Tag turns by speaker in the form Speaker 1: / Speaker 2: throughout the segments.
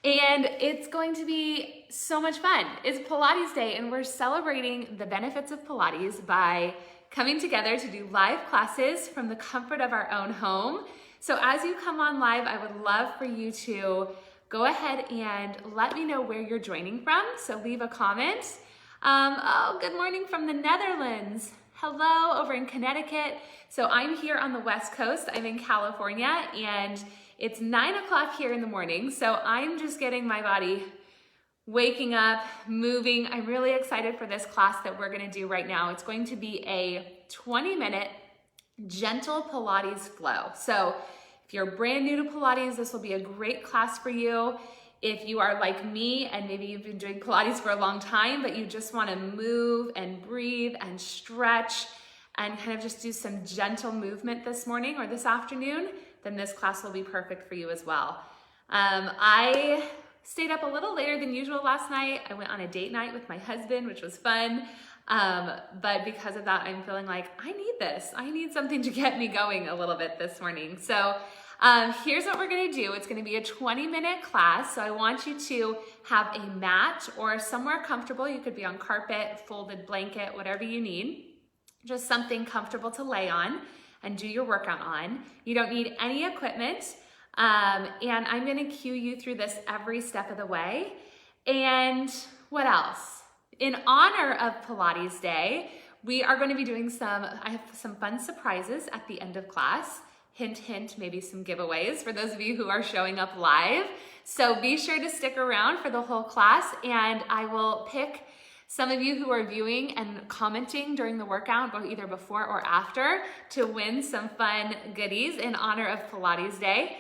Speaker 1: And it's going to be so much fun. It's Pilates Day, and we're celebrating the benefits of Pilates by coming together to do live classes from the comfort of our own home. So as you come on live, I would love for you to go ahead and let me know where you're joining from. So leave a comment. Oh, good morning from the Netherlands. Hello over in Connecticut. So I'm here on the West Coast. I'm in California, and it's 9 o'clock here in the morning. So I'm just getting my body waking up, moving. I'm really excited for this class that we're gonna do right now. It's going to be a 20-minute Gentle Pilates Flow. So if you're brand new to Pilates, this will be a great class for you. If you are like me and maybe you've been doing Pilates for a long time, but you just wanna move and breathe and stretch and kind of just do some gentle movement this morning or this afternoon, then this class will be perfect for you as well. I stayed up a little later than usual last night. I went on a date night with my husband, which was fun. But because of that, I'm feeling like I need this. I need something to get me going a little bit this morning. So here's what we're gonna do. It's gonna be a 20-minute class. So I want you to have a mat or somewhere comfortable. You could be on carpet, folded blanket, whatever you need. Just something comfortable to lay on and do your workout on. You don't need any equipment. And I'm gonna cue you through this every step of the way. And what else? In honor of Pilates Day, we are gonna be doing I have some fun surprises at the end of class. Hint, hint, maybe some giveaways for those of you who are showing up live. So be sure to stick around for the whole class, and I will pick some of you who are viewing and commenting during the workout, either before or after, to win some fun goodies in honor of Pilates Day.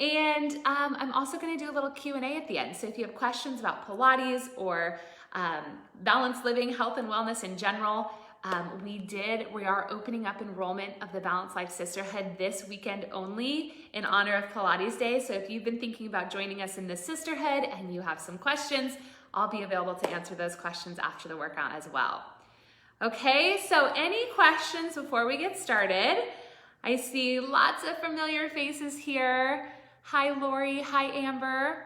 Speaker 1: And I'm also gonna do a little Q&A at the end. So if you have questions about Pilates or balanced living, health and wellness in general, we are opening up enrollment of the Balanced Life Sisterhood this weekend only in honor of Pilates Day. So if you've been thinking about joining us in the Sisterhood and you have some questions, I'll be available to answer those questions after the workout as well. Okay, so any questions before we get started? I see lots of familiar faces here. Hi, Lori. Hi, Amber.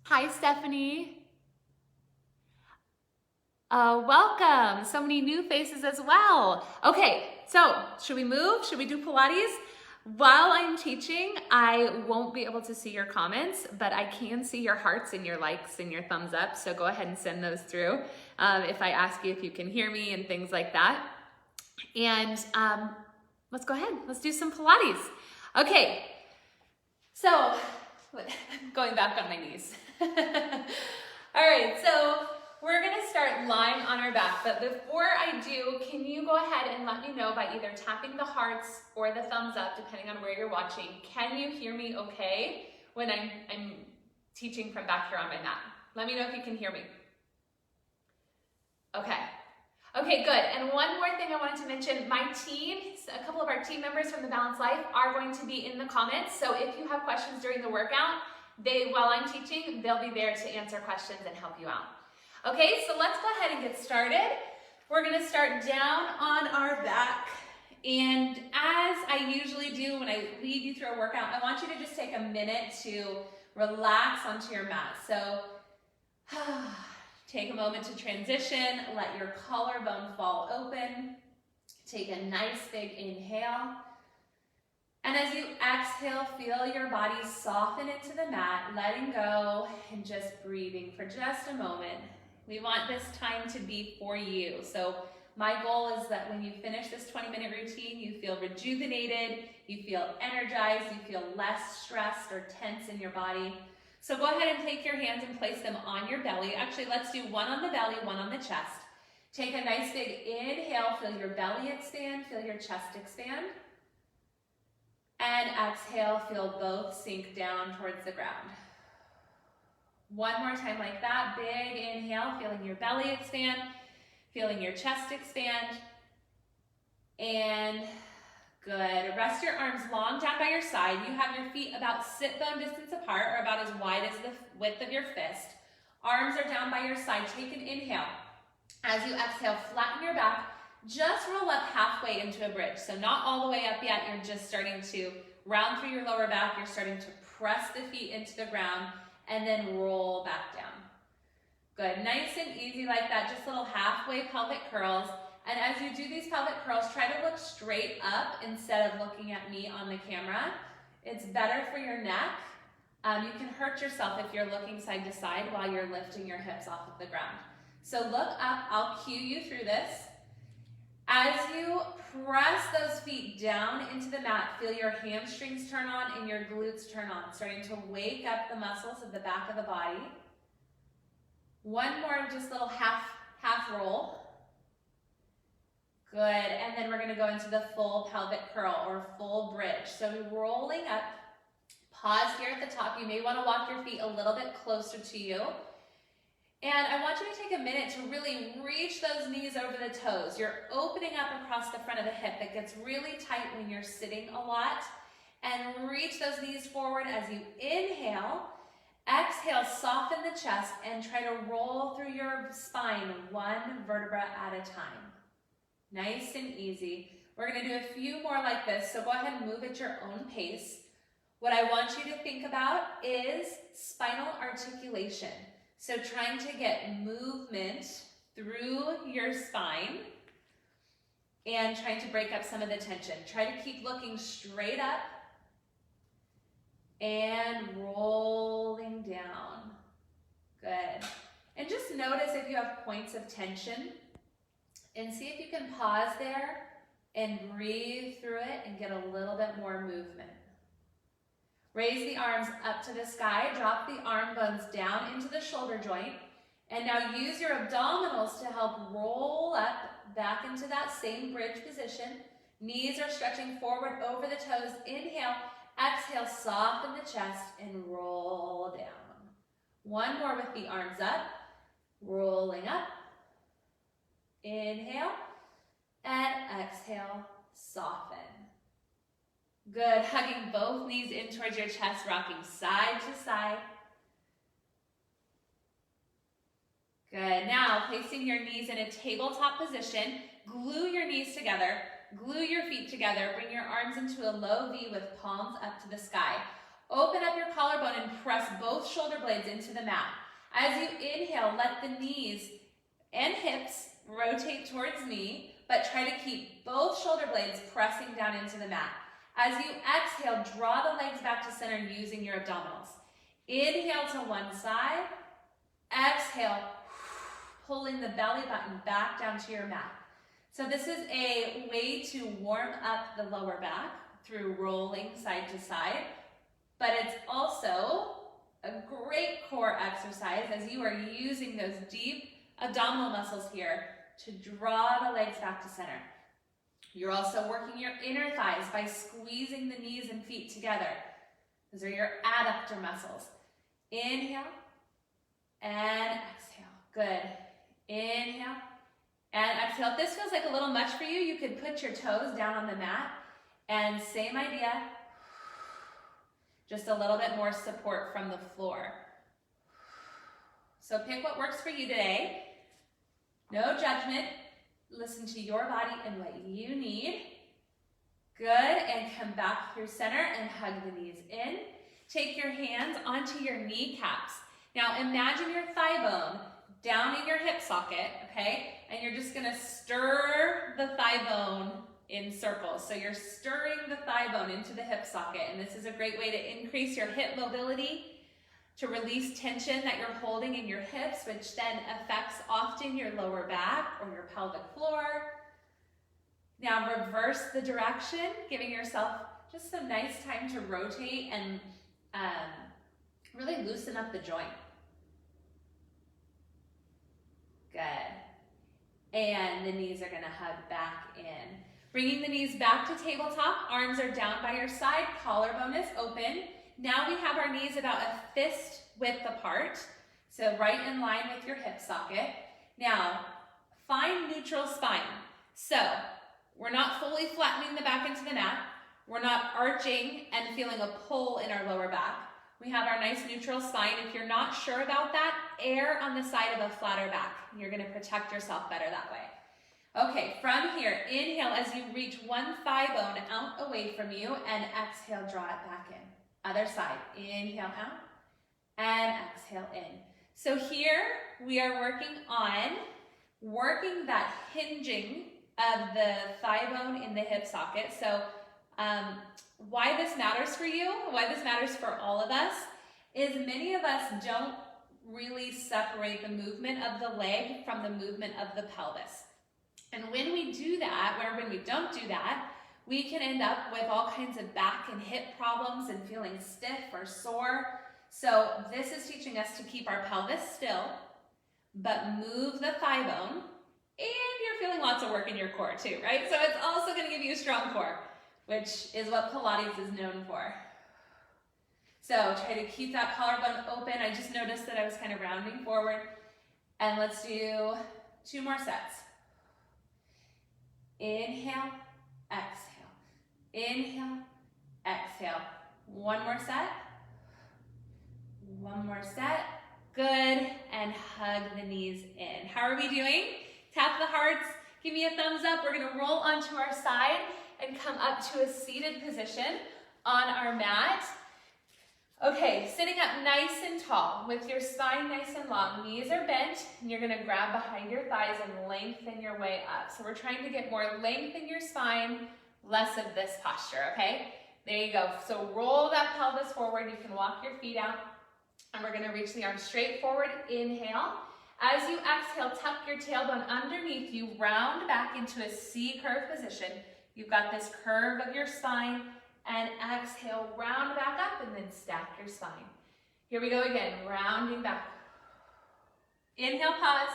Speaker 1: Hi, Stephanie. Welcome. So many new faces as well. Okay, so should we move? Should we do Pilates? While I'm teaching, I won't be able to see your comments, but I can see your hearts and your likes and your thumbs up. So go ahead and send those through if I ask you if you can hear me and things like that. And let's go ahead. Let's do some Pilates. Okay. So, going back on my knees. All right, so we're gonna start lying on our back, but before I do, can you go ahead and let me know by either tapping the hearts or the thumbs up, depending on where you're watching. Can you hear me okay when I'm teaching from back here on my mat? Let me know if you can hear me. Okay. Okay, good. And one more thing I wanted to mention, my team, a couple of our team members from the Balanced Life are going to be in the comments. So if you have questions during the workout, while I'm teaching, they'll be there to answer questions and help you out. Okay, so let's go ahead and get started. We're gonna start down on our back. And as I usually do when I lead you through a workout, I want you to just take a minute to relax onto your mat. So, take a moment to transition, let your collarbone fall open. Take a nice big inhale. And as you exhale, feel your body soften into the mat, letting go and just breathing for just a moment. We want this time to be for you. So my goal is that when you finish this 20-minute routine, you feel rejuvenated, you feel energized, you feel less stressed or tense in your body. So go ahead and take your hands and place them on your belly. Actually, let's do one on the belly, one on the chest. Take a nice big inhale, feel your belly expand, feel your chest expand. And exhale, feel both sink down towards the ground. One more time like that, big inhale, feeling your belly expand, feeling your chest expand. And good. Rest your arms long down by your side. You have your feet about sit bone distance apart or about as wide as the width of your fist. Arms are down by your side. Take an inhale. As you exhale, flatten your back. Just roll up halfway into a bridge. So not all the way up yet. You're just starting to round through your lower back. You're starting to press the feet into the ground and then roll back down. Good, nice and easy like that, just little halfway pelvic curls. And as you do these pelvic curls, try to look straight up instead of looking at me on the camera. It's better for your neck. You can hurt yourself if you're looking side to side while you're lifting your hips off of the ground. So look up, I'll cue you through this. As you press those feet down into the mat, feel your hamstrings turn on and your glutes turn on, starting to wake up the muscles of the back of the body. One more, just little half roll. Good, and then we're gonna go into the full pelvic curl or full bridge. So rolling up, pause here at the top. You may wanna walk your feet a little bit closer to you. And I want you to take a minute to really reach those knees over the toes. You're opening up across the front of the hip. It gets really tight when you're sitting a lot. And reach those knees forward as you inhale. Exhale, soften the chest and try to roll through your spine one vertebra at a time. Nice and easy. We're gonna do a few more like this, so go ahead and move at your own pace. What I want you to think about is spinal articulation. So trying to get movement through your spine and trying to break up some of the tension. Try to keep looking straight up and rolling down. Good. And just notice if you have points of tension and see if you can pause there and breathe through it and get a little bit more movement. Raise the arms up to the sky, drop the arm bones down into the shoulder joint, and now use your abdominals to help roll up back into that same bridge position. Knees are stretching forward over the toes. Inhale, exhale, soften the chest and roll down. One more with the arms up, rolling up. Inhale and exhale, soften. Good, hugging both knees in towards your chest, rocking side to side. Good, now placing your knees in a tabletop position, glue your knees together, glue your feet together, bring your arms into a low V with palms up to the sky. Open up your collarbone and press both shoulder blades into the mat. As you inhale, let the knees and hips rotate towards me, but try to keep both shoulder blades pressing down into the mat. As you exhale, draw the legs back to center using your abdominals. Inhale to one side, exhale, pulling the belly button back down to your mat. So this is a way to warm up the lower back through rolling side to side, but it's also a great core exercise as you are using those deep abdominal muscles here to draw the legs back to center. You're also working your inner thighs by squeezing the knees and feet together. Those are your adductor muscles. Inhale and exhale. Good. Inhale and exhale. If this feels like a little much for you, you could put your toes down on the mat and same idea, just a little bit more support from the floor. So pick what works for you today. No judgment. Listen to your body and what you need. Good, and come back through center and hug the knees in. Take your hands onto your kneecaps. Now imagine your thigh bone down in your hip socket, okay? And you're just gonna stir the thigh bone in circles. So you're stirring the thigh bone into the hip socket, and this is a great way to increase your hip mobility, to release tension that you're holding in your hips, which then affects often your lower back or your pelvic floor. Now reverse the direction, giving yourself just some nice time to rotate and really loosen up the joint. Good. And the knees are gonna hug back in. Bringing the knees back to tabletop, arms are down by your side, collarbone is open. Now we have our knees about a fist width apart, so right in line with your hip socket. Now, find neutral spine. So, we're not fully flattening the back into the mat. We're not arching and feeling a pull in our lower back. We have our nice neutral spine. If you're not sure about that, err on the side of a flatter back. You're gonna protect yourself better that way. Okay, from here, inhale as you reach one thigh bone out away from you, and exhale, draw it back in. Other side, inhale out, and exhale in. So here we are working that hinging of the thigh bone in the hip socket. So why this matters for you, why this matters for all of us, is many of us don't really separate the movement of the leg from the movement of the pelvis. And when we do that, or when we don't do that, we can end up with all kinds of back and hip problems and feeling stiff or sore. So this is teaching us to keep our pelvis still, but move the thigh bone, and you're feeling lots of work in your core too, right? So it's also going to give you a strong core, which is what Pilates is known for. So try to keep that collarbone open. I just noticed that I was kind of rounding forward. And let's do 2 more sets. Inhale, exhale. Inhale, exhale. 1 more set. 1 more set. Good. And hug the knees in. How are we doing? Tap the hearts. Give me a thumbs up. We're going to roll onto our side and come up to a seated position on our mat. Okay, sitting up nice and tall with your spine nice and long. Knees are bent, and you're going to grab behind your thighs and lengthen your way up. So we're trying to get more length in your spine, less of this posture, okay? There you go. So roll that pelvis forward. You can walk your feet out, and we're going to reach the arms straight forward. Inhale. As you exhale, tuck your tailbone underneath you, round back into a C-curve position. You've got this curve of your spine, and exhale, round back up, and then stack your spine. Here we go again, rounding back. Inhale, pause.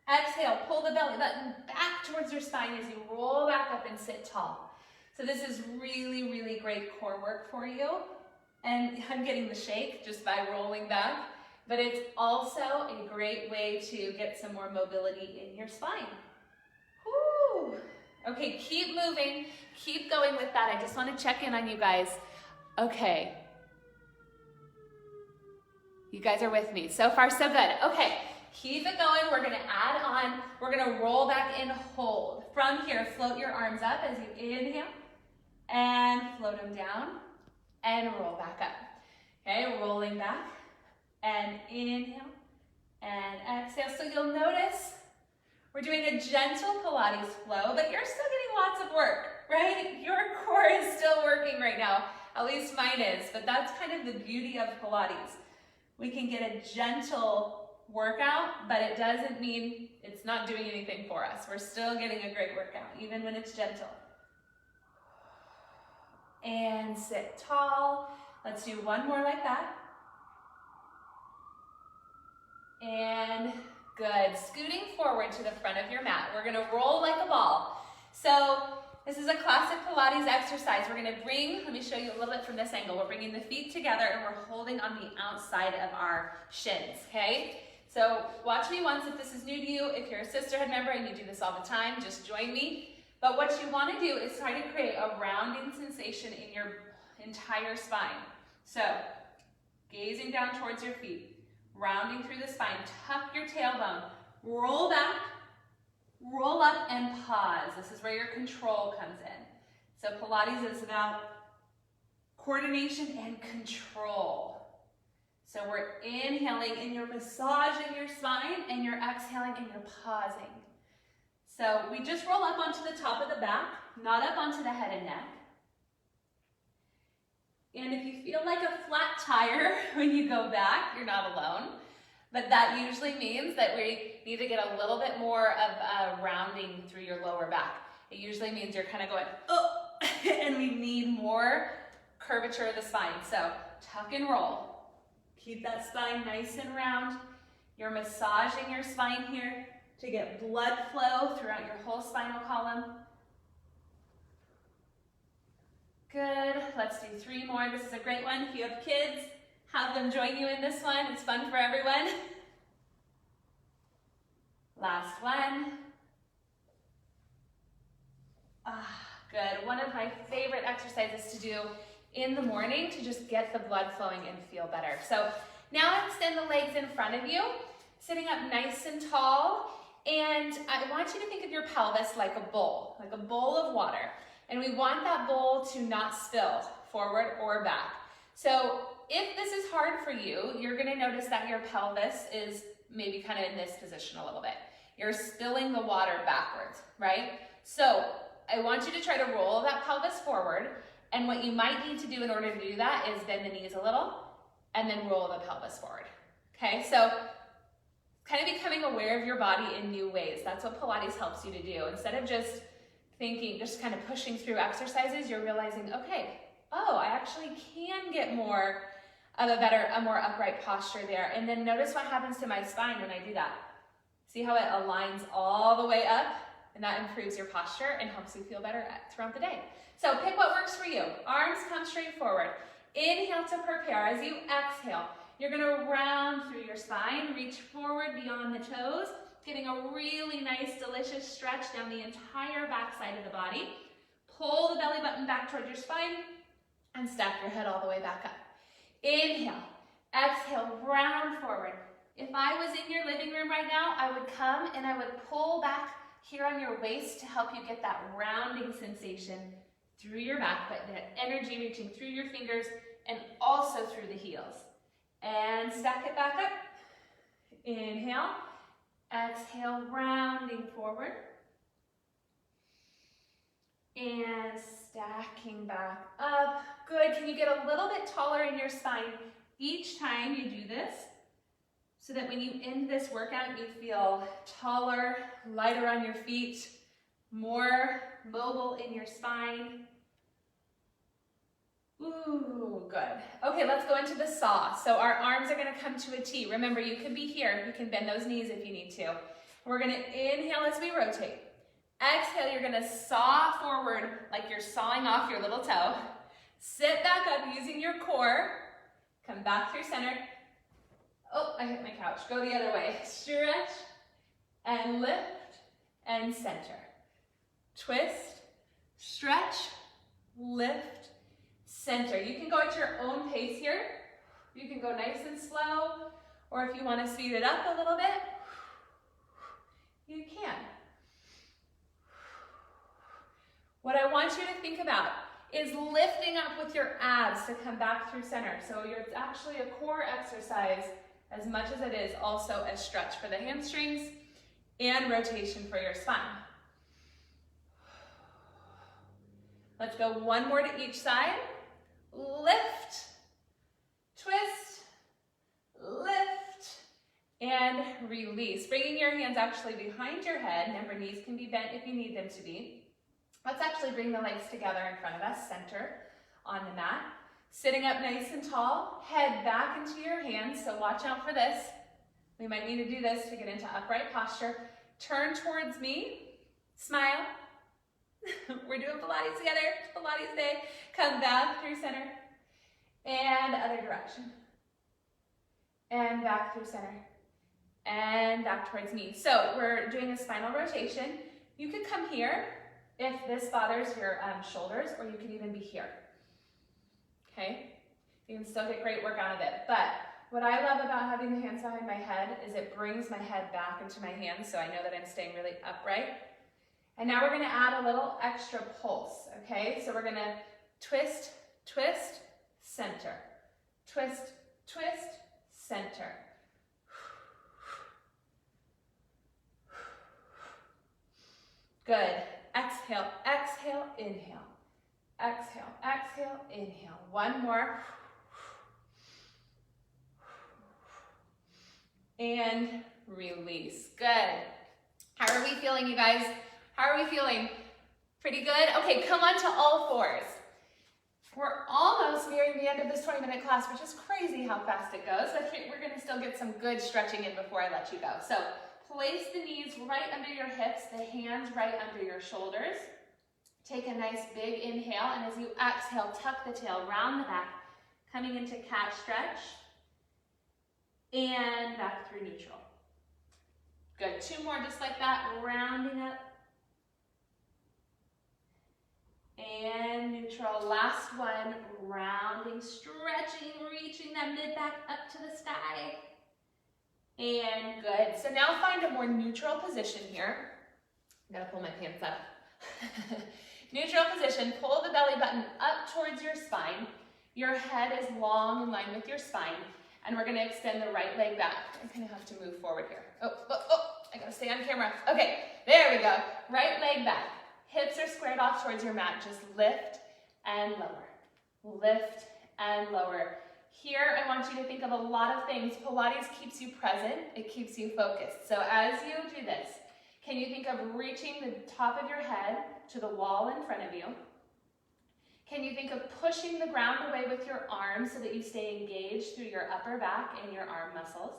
Speaker 1: Exhale, pull the belly button back towards your spine as you roll back up and sit tall. So this is really, really great core work for you. And I'm getting the shake just by rolling back, but it's also a great way to get some more mobility in your spine. Woo! Okay, keep moving, keep going with that. I just want to check in on you guys. Okay. You guys are with me. So far, so good. Okay, keep it going. We're going to add on. We're going to roll back and hold. From here, float your arms up as you inhale and float them down and roll back up. Okay, rolling back and inhale and exhale. So you'll notice we're doing a gentle Pilates flow, but you're still getting lots of work, right? Your core is still working right now. At least mine is, but that's kind of the beauty of Pilates. We can get a gentle workout, but it doesn't mean it's not doing anything for us. We're still getting a great workout, even when it's gentle. And sit tall. Let's do 1 more like that. And good. Scooting forward to the front of your mat. We're going to roll like a ball. So this is a classic Pilates exercise. We're going to bring, let me show you a little bit from this angle. We're bringing the feet together and we're holding on the outside of our shins, okay? So watch me once if this is new to you. If you're a Sisterhood member and you do this all the time, just join me. But what you want to do is try to create a rounding sensation in your entire spine. So gazing down towards your feet, rounding through the spine, tuck your tailbone, roll back, roll up and pause. This is where your control comes in. So Pilates is about coordination and control. So we're inhaling and you're massaging your spine and you're exhaling and you're pausing. So we just roll up onto the top of the back, not up onto the head and neck. And if you feel like a flat tire when you go back, you're not alone. But that usually means that we need to get a little bit more of a rounding through your lower back. It usually means you're kind of going, oh, and we need more curvature of the spine. So tuck and roll. Keep that spine nice and round. You're massaging your spine here to get blood flow throughout your whole spinal column. Good. Let's do 3 more. This is a great one. If you have kids, have them join you in this one. It's fun for everyone. Last one. Good. One of my favorite exercises to do in the morning to just get the blood flowing and feel better. So now extend the legs in front of you, sitting up nice and tall. And I want you to think of your pelvis like a bowl of water. And we want that bowl to not spill forward or back. So if this is hard for you, you're gonna notice that your pelvis is maybe kind of in this position a little bit. You're spilling the water backwards, right? So I want you to try to roll that pelvis forward, and what you might need to do in order to do that is bend the knees a little and then roll the pelvis forward. Okay, so kind of becoming aware of your body in new ways. That's what Pilates helps you to do. Instead of just thinking, just kind of pushing through exercises, you're realizing, okay, oh, I actually can get more of a more upright posture there. And then notice what happens to my spine when I do that. See how it aligns all the way up? And that improves your posture and helps you feel better throughout the day. So pick what works for you. Arms come straight forward. Inhale to prepare. As you exhale, you're gonna round through your spine, reach forward beyond the toes, getting a really nice, delicious stretch down the entire back side of the body. Pull the belly button back towards your spine and stack your head all the way back up. Inhale, exhale, round forward. If I was in your living room right now, I would come and I would pull back here on your waist to help you get that rounding sensation through your back, but that energy reaching through your fingers and also through the heels. And stack it back up. Inhale, exhale, rounding forward. And stacking back up. Good. Can you get a little bit taller in your spine each time you do this? So that when you end this workout, you feel taller, lighter on your feet, more mobile in your spine. Ooh, good. Okay, let's go into the saw. So our arms are gonna come to a T. Remember, you can be here. You can bend those knees if you need to. We're gonna inhale as we rotate. Exhale, you're gonna saw forward like you're sawing off your little toe. Sit back up using your core. Come back through center. Oh, I hit my couch. Go the other way. Stretch and lift and center. Twist, stretch, lift, center. You can go at your own pace here. You can go nice and slow, or if you want to speed it up a little bit, you can. What I want you to think about is lifting up with your abs to come back through center. So it's actually a core exercise as much as it is also a stretch for the hamstrings and rotation for your spine. Let's go one more to each side. Lift, twist, lift, and release. Bringing your hands actually behind your head. Remember, knees can be bent if you need them to be. Let's actually bring the legs together in front of us, center on the mat. Sitting up nice and tall, head back into your hands, so watch out for this. We might need to do this to get into upright posture. Turn towards me, smile. We're doing Pilates together, Pilates day. Come back through center, and other direction. And back through center, and back towards me. So we're doing a spinal rotation. You could come here if this bothers your shoulders, or you can even be here. Okay, you can still get great work out of it. But what I love about having the hands behind my head is it brings my head back into my hands, so I know that I'm staying really upright. And now we're gonna add a little extra pulse, okay? So we're gonna twist, twist, center. Twist, twist, center. Good. Exhale, exhale, inhale. Exhale, exhale, inhale. One more. And release. Good. How are we feeling, you guys? How are we feeling? Pretty good? Okay, come on to all fours. We're almost nearing the end of this 20-minute class, which is crazy how fast it goes. I think we're gonna still get some good stretching in before I let you go. So place the knees right under your hips, the hands right under your shoulders. Take a nice big inhale, and as you exhale, tuck the tail, round the back, coming into cat stretch, and back through neutral. Good, two more just like that, rounding up, and neutral. Last one, rounding, stretching, reaching that mid back up to the sky, and good. So now find a more neutral position here. I gotta pull my pants up. Neutral position, pull the belly button up towards your spine. Your head is long in line with your spine, and we're gonna extend the right leg back. I kind of have to move forward here. I gotta stay on camera. Okay, there we go. Right leg back. Hips are squared off towards your mat. Just lift and lower. Lift and lower. Here, I want you to think of a lot of things. Pilates keeps you present. It keeps you focused. So as you do this, can you think of reaching the top of your head to the wall in front of you? Can you think of pushing the ground away with your arms so that you stay engaged through your upper back and your arm muscles?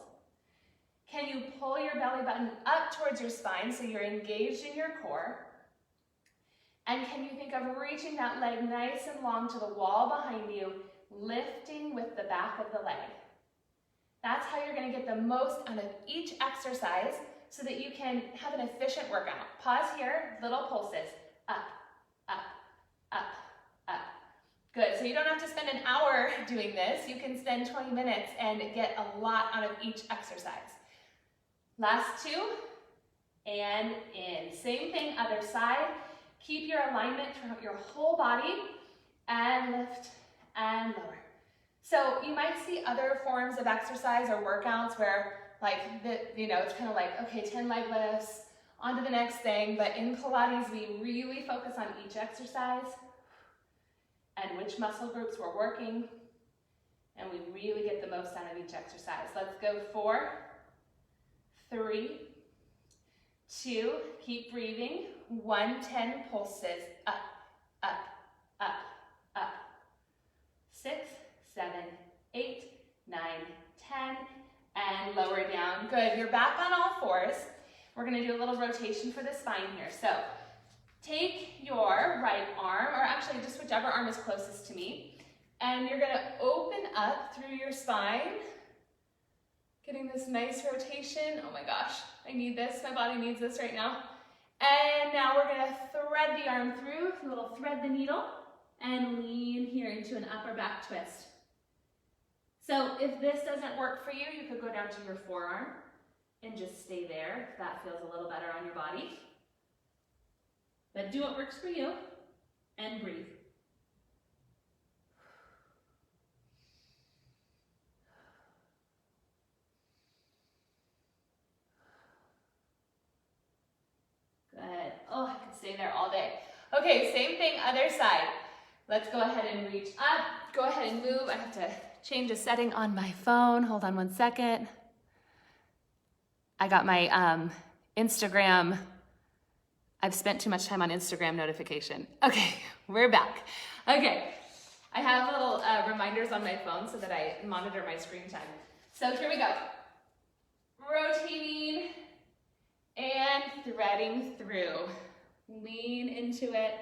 Speaker 1: Can you pull your belly button up towards your spine so you're engaged in your core? And can you think of reaching that leg nice and long to the wall behind you, lifting with the back of the leg? That's how you're going to get the most out of each exercise so that you can have an efficient workout. Pause here, little pulses. Up, up, up, up. Good, so you don't have to spend an hour doing this. You can spend 20 minutes and get a lot out of each exercise. Last two, and in. Same thing, other side. Keep your alignment throughout your whole body, and lift and lower. So you might see other forms of exercise or workouts where it's kind of like, okay, 10 leg lifts, on to the next thing. But in Pilates, we really focus on each exercise and which muscle groups we're working, and we really get the most out of each exercise. Let's go 4, 3, 2, keep breathing. 1, 10 pulses. Up, up, up, up. 6, 7, 8, 9, 10, and lower down. Good, you're back on all fours. We're gonna do a little rotation for the spine here. So take your right arm, or actually just whichever arm is closest to me, and you're gonna open up through your spine, getting this nice rotation. Oh my gosh, I need this, my body needs this right now. And now we're gonna thread the arm through, a little thread the needle, and lean here into an upper back twist. So if this doesn't work for you, you could go down to your forearm and just stay there if that feels a little better on your body. But do what works for you and breathe. Good. Oh, I could stay there all day. Okay, same thing, other side. Let's go ahead and reach up. Go ahead and move. I have to change a setting on my phone. Hold on 1 second. I got my Instagram. I've spent too much time on Instagram notification. Okay, we're back. Okay, I have little reminders on my phone so that I monitor my screen time. So here we go. Rotating and threading through. Lean into it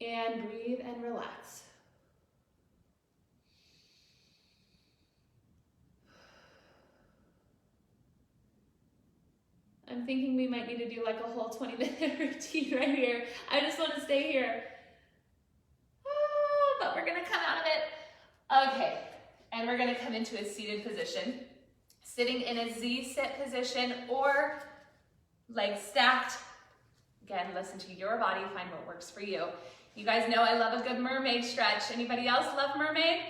Speaker 1: and breathe and relax. I'm thinking we might need to do like a whole 20-minute routine right here. I just want to stay here. Oh, but we're gonna come out of it. Okay, and we're gonna come into a seated position. Sitting in a Z-sit position or legs stacked. Again, listen to your body, find what works for you. You guys know I love a good mermaid stretch. Anybody else love mermaid?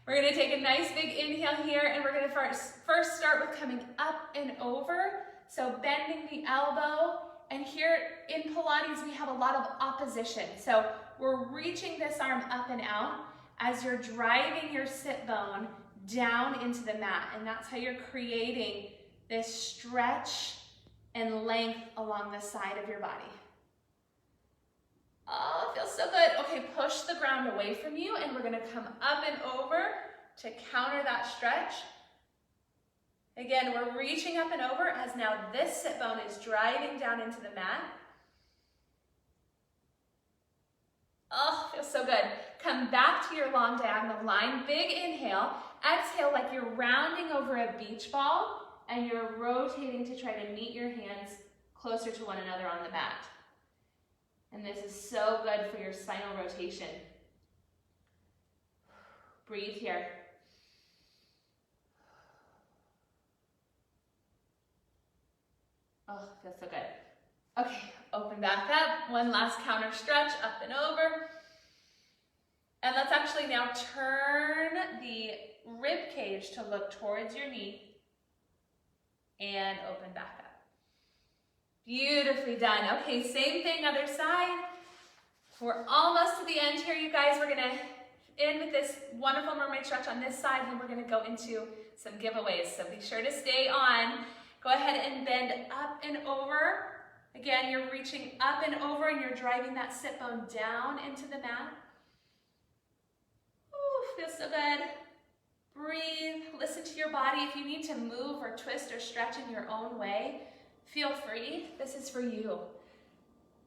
Speaker 1: We're gonna take a nice big inhale here, and we're gonna first start with coming up and over. So bending the elbow, and here in Pilates, we have a lot of opposition. So we're reaching this arm up and out as you're driving your sit bone down into the mat, and that's how you're creating this stretch and length along the side of your body. Oh, it feels so good. Okay, push the ground away from you, and we're gonna come up and over to counter that stretch. Again, we're reaching up and over as now this sit bone is driving down into the mat. Oh, feels so good. Come back to your long diagonal line. Big inhale. Exhale like you're rounding over a beach ball, and you're rotating to try to meet your hands closer to one another on the mat. And this is so good for your spinal rotation. Breathe here. Oh, feels so good. Okay, open back up. One last counter stretch, up and over. And let's actually now turn the rib cage to look towards your knee and open back up. Beautifully done. Okay, same thing, other side. We're almost to the end here, you guys. We're gonna end with this wonderful mermaid stretch on this side, and then we're gonna go into some giveaways. So be sure to stay on. Go ahead and bend up and over. Again, you're reaching up and over and you're driving that sit bone down into the mat. Ooh, feels so good. Breathe, listen to your body. If you need to move or twist or stretch in your own way, feel free. This is for you.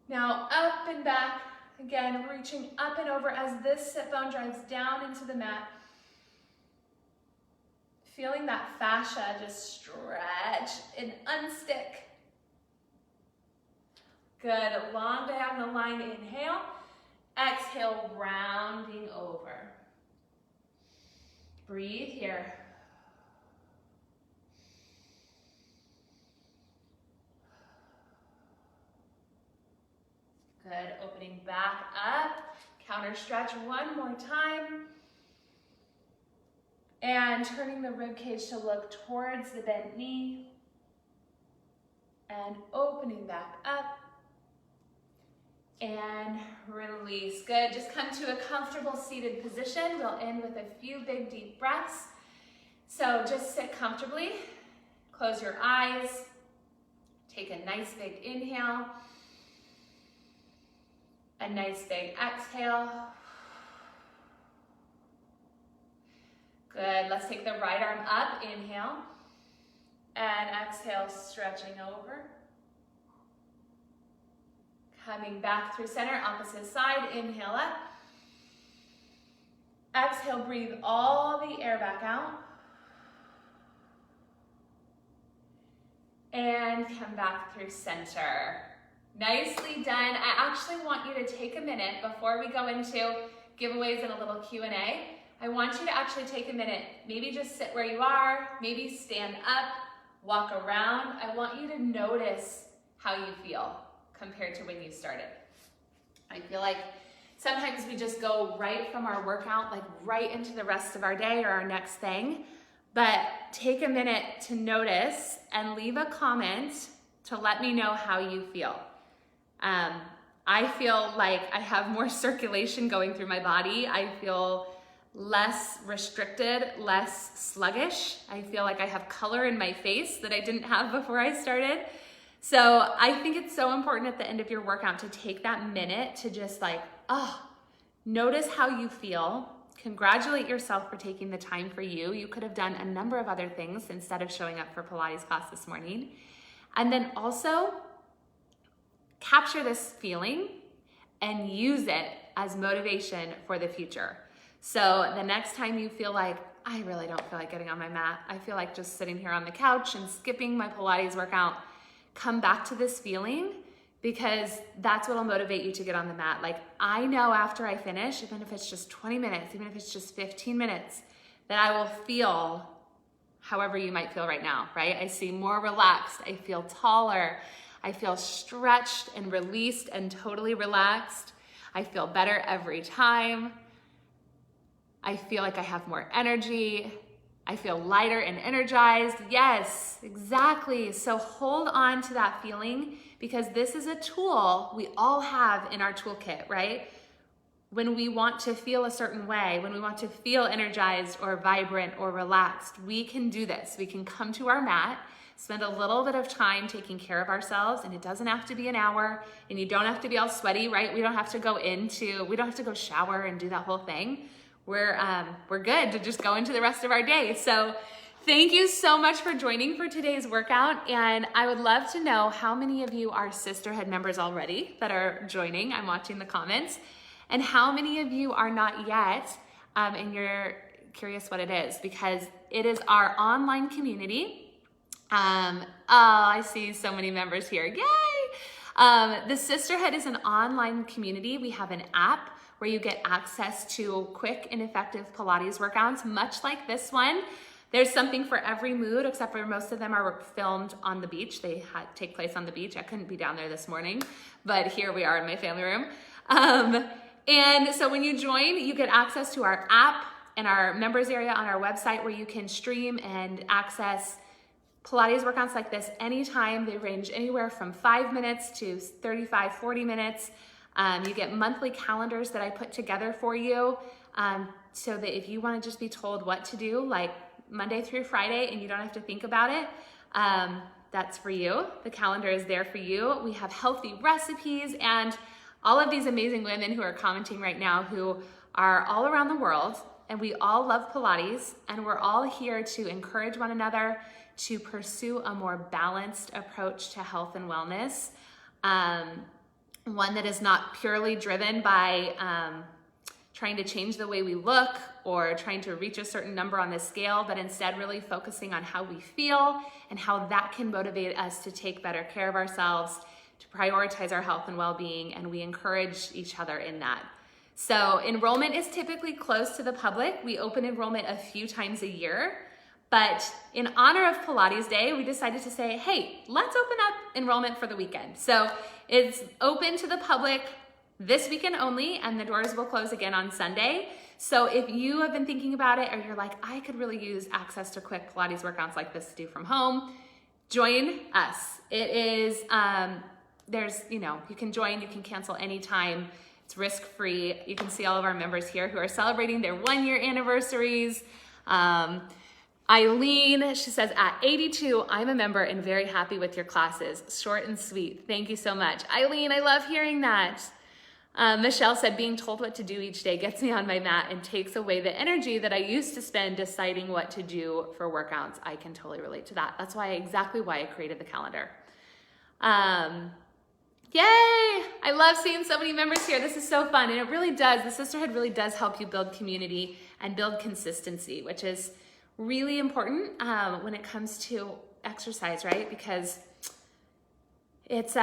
Speaker 1: Now up and back. Again, reaching up and over as this sit bone drives down into the mat. Feeling that fascia just stretch and unstick. Good, long diagonal line, inhale. Exhale, rounding over. Breathe here. Good, opening back up, counter stretch one more time. And turning the rib cage to look towards the bent knee. And opening back up. And release, good. Just come to a comfortable seated position. We'll end with a few big deep breaths. So just sit comfortably, close your eyes, take a nice big inhale. A nice big exhale. Good, let's take the right arm up, inhale. And exhale, stretching over. Coming back through center, opposite side, inhale up. Exhale, breathe all the air back out. And come back through center. Nicely done. I actually want you to take a minute before we go into giveaways and a little Q&A. I want you to actually take a minute, maybe just sit where you are, maybe stand up, walk around. I want you to notice how you feel compared to when you started. I feel like sometimes we just go right from our workout, like right into the rest of our day or our next thing. But take a minute to notice and leave a comment to let me know how you feel. I feel like I have more circulation going through my body. I feel less restricted, less sluggish. I feel like I have color in my face that I didn't have before I started. So I think it's so important at the end of your workout to take that minute to just like, notice how you feel. Congratulate yourself for taking the time for you. You could have done a number of other things instead of showing up for Pilates class this morning. And then also capture this feeling and use it as motivation for the future. So the next time you feel like, I really don't feel like getting on my mat, I feel like just sitting here on the couch and skipping my Pilates workout, come back to this feeling, because that's what'll motivate you to get on the mat. Like, I know after I finish, even if it's just 20 minutes, even if it's just 15 minutes, that I will feel however you might feel right now, right? I see more relaxed, I feel taller, I feel stretched and released and totally relaxed. I feel better every time. I feel like I have more energy. I feel lighter and energized. Yes, exactly. So hold on to that feeling, because this is a tool we all have in our toolkit, right? When we want to feel a certain way, when we want to feel energized or vibrant or relaxed, we can do this. We can come to our mat, spend a little bit of time taking care of ourselves, and it doesn't have to be an hour, and you don't have to be all sweaty, right? We don't have to go shower and do that whole thing. We're good to just go into the rest of our day. So thank you so much for joining for today's workout. And I would love to know how many of you are Sisterhood members already that are joining. I'm watching the comments. And how many of you are not yet, and you're curious what it is, because it is our online community. I see so many members here. Yay! The Sisterhood is an online community. We have an app where you get access to quick and effective Pilates workouts, much like this one. There's something for every mood, except for most of them are filmed on the beach. They take place on the beach. I couldn't be down there this morning, but here we are in my family room. And so when you join, you get access to our app and our members area on our website where you can stream and access Pilates workouts like this anytime. They range anywhere from 5 minutes to 35, 40 minutes. You get monthly calendars that I put together for you, so that if you want to just be told what to do, like Monday through Friday, and you don't have to think about it, that's for you. The calendar is there for you. We have healthy recipes and all of these amazing women who are commenting right now who are all around the world, and we all love Pilates, and we're all here to encourage one another to pursue a more balanced approach to health and wellness. One that is not purely driven by trying to change the way we look or trying to reach a certain number on the scale, but instead really focusing on how we feel and how that can motivate us to take better care of ourselves, to prioritize our health and well-being, and we encourage each other in that. So enrollment is typically closed to the public. We open enrollment a few times a year, but in honor of Pilates Day, we decided to say, hey, let's open up enrollment for the weekend. So it's open to the public this weekend only, and the doors will close again on Sunday. So if you have been thinking about it, or you're like, I could really use access to quick Pilates workouts like this to do from home, join us. It is, you can join, you can cancel anytime. It's risk-free. You can see all of our members here who are celebrating their 1-year anniversaries. Eileen, she says, at 82, I'm a member and very happy with your classes. Short and sweet. Thank you so much. Eileen, I love hearing that. Michelle said, being told what to do each day gets me on my mat and takes away the energy that I used to spend deciding what to do for workouts. I can totally relate to that. That's exactly why I created the calendar. Yay! I love seeing so many members here. This is so fun. And it really does, the Sisterhood really does help you build community and build consistency, which is really important when it comes to exercise, right? Because it's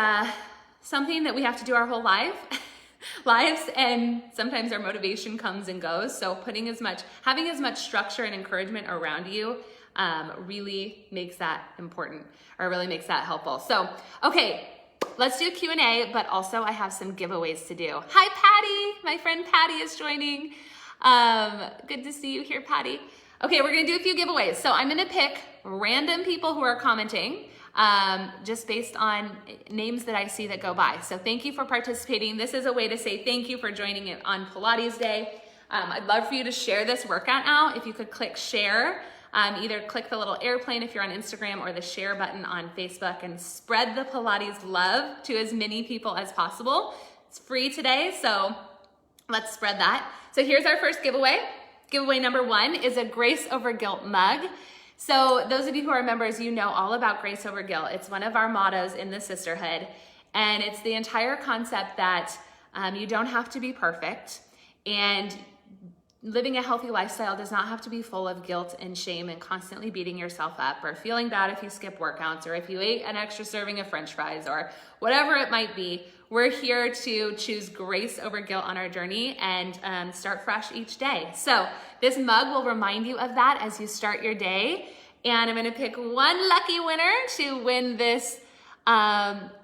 Speaker 1: something that we have to do our whole lives, and sometimes our motivation comes and goes. So having as much structure and encouragement around you really makes that important, or really makes that helpful. So, okay, let's do Q&A, but also I have some giveaways to do. Hi, Patty. My friend Patty is joining. Good to see you here, Patty. Okay, we're gonna do a few giveaways. So I'm gonna pick random people who are commenting, just based on names that I see that go by. So thank you for participating. This is a way to say thank you for joining it on Pilates Day. I'd love for you to share this workout out. If you could click share, either click the little airplane if you're on Instagram, or the share button on Facebook, and spread the Pilates love to as many people as possible. It's free today, so let's spread that. So here's our first giveaway. Giveaway number 1 is a Grace Over Guilt mug. So those of you who are members, you know all about Grace Over Guilt. It's one of our mottos in the Sisterhood, and it's the entire concept that you don't have to be perfect, and living a healthy lifestyle does not have to be full of guilt and shame and constantly beating yourself up or feeling bad if you skip workouts or if you ate an extra serving of French fries or whatever it might be. We're here to choose grace over guilt on our journey and start fresh each day. So this mug will remind you of that as you start your day. And I'm gonna pick one lucky winner to win this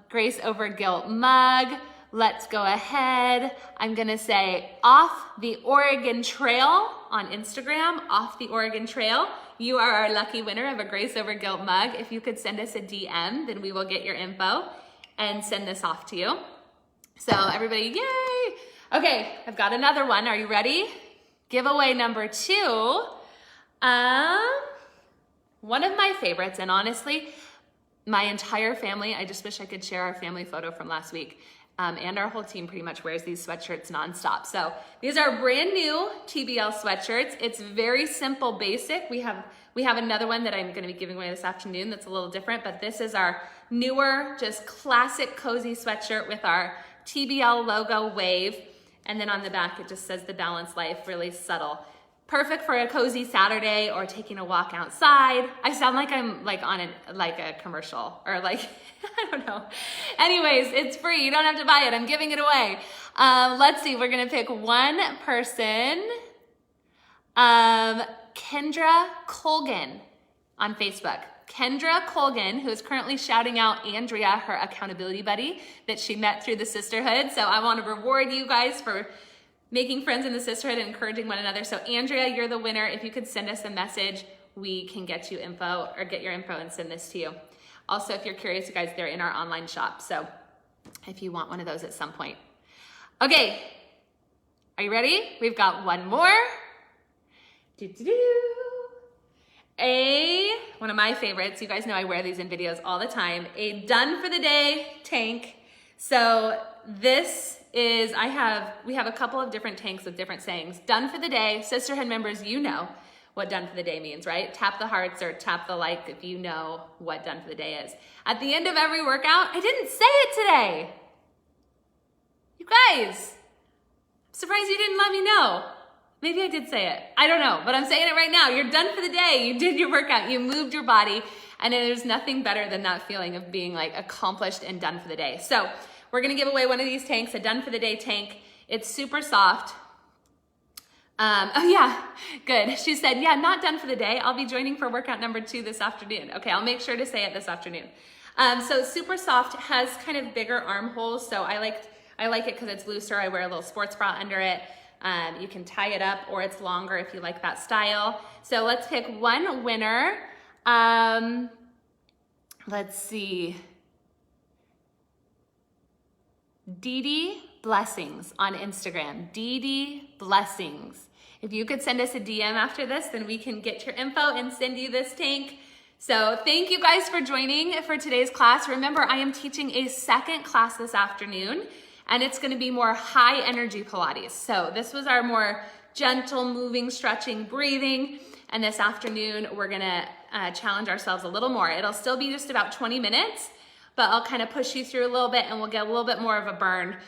Speaker 1: Grace Over Guilt mug. Let's go ahead. I'm gonna say Off the Oregon Trail on Instagram, Off the Oregon Trail. You are our lucky winner of a Grace Over Guilt mug. If you could send us a DM, then we will get your info and send this off to you. So everybody, yay! Okay, I've got another one. Are you ready? Giveaway number 2. One of my favorites, and honestly, my entire family, I just wish I could share our family photo from last week. And our whole team pretty much wears these sweatshirts nonstop. So these are brand new TBL sweatshirts. It's very simple, basic. We have another one that I'm going to be giving away this afternoon that's a little different, but this is our newer, just classic cozy sweatshirt with our TBL logo wave. And then on the back, it just says The Balanced Life, really subtle. Perfect for a cozy Saturday or taking a walk outside. I sound like I'm on a commercial or I don't know. Anyways, it's free. You don't have to buy it. I'm giving it away. Let's see. We're going to pick one person. Kendra Colgan on Facebook. Kendra Colgan, who is currently shouting out Andrea, her accountability buddy that she met through the Sisterhood. So I want to reward you guys for making friends in the sisterhood and encouraging one another. So Andrea, you're the winner. If you could send us a message, we can get you info or get your info and send this to you. Also, if you're curious, you guys, they're in our online shop. So if you want one of those at some point. Okay, are you ready? We've got one more. One of my favorites, you guys know I wear these in videos all the time, a done for the day tank. So this is, we have a couple of different tanks with different sayings. Done for the day, sisterhood members, you know what done for the day means, right? Tap the hearts or tap the like if you know what done for the day is. At the end of every workout, I didn't say it today. You guys, I'm surprised you didn't let me know. Maybe I did say it. I don't know, but I'm saying it right now. You're done for the day. You did your workout. You moved your body, and there's nothing better than that feeling of being like accomplished and done for the day. So we're gonna give away one of these tanks, a done for the day tank. It's super soft. Oh yeah, good. She said, yeah, not done for the day. I'll be joining for workout number 2 this afternoon. Okay, I'll make sure to say it this afternoon. So super soft, has kind of bigger armholes. So I like it because it's looser. I wear a little sports bra under it. You can tie it up, or it's longer if you like that style. So let's pick one winner. Let's see. Dee Blessings on Instagram. Dee Blessings. If you could send us a DM after this, then we can get your info and send you this tank. So thank you guys for joining for today's class. Remember, I am teaching a second class this afternoon, and it's gonna be more high energy Pilates. So this was our more gentle, moving, stretching, breathing. And this afternoon, we're gonna challenge ourselves a little more. It'll still be just about 20 minutes, but I'll kind of push you through a little bit and we'll get a little bit more of a burn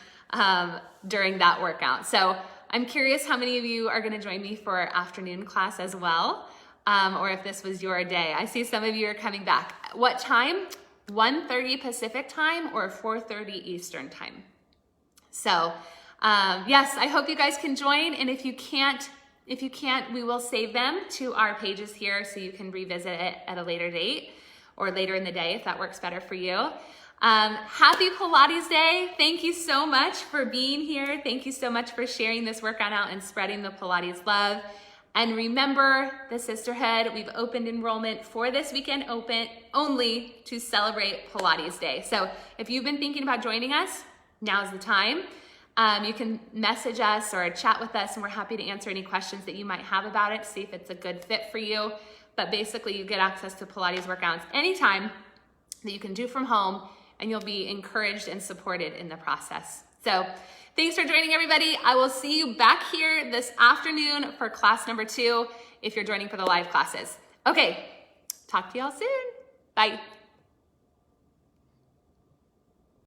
Speaker 1: during that workout. So I'm curious how many of you are gonna join me for afternoon class as well, or if this was your day. I see some of you are coming back. What time? 1:30 Pacific time or 4:30 Eastern time. So yes, I hope you guys can join. And if you can't, we will save them to our pages here so you can revisit it at a later date or later in the day if that works better for you. Happy Pilates Day. Thank you so much for being here. Thank you so much for sharing this workout out and spreading the Pilates love. And remember, the Sisterhood, we've opened enrollment for this weekend only to celebrate Pilates Day. So if you've been thinking about joining us, now's the time. You can message us or chat with us, and we're happy to answer any questions that you might have about it, see if it's a good fit for you. But basically, you get access to Pilates workouts anytime that you can do from home, and you'll be encouraged and supported in the process. So thanks for joining, everybody. I will see you back here this afternoon for class number 2 if you're joining for the live classes. Okay, talk to y'all soon. Bye.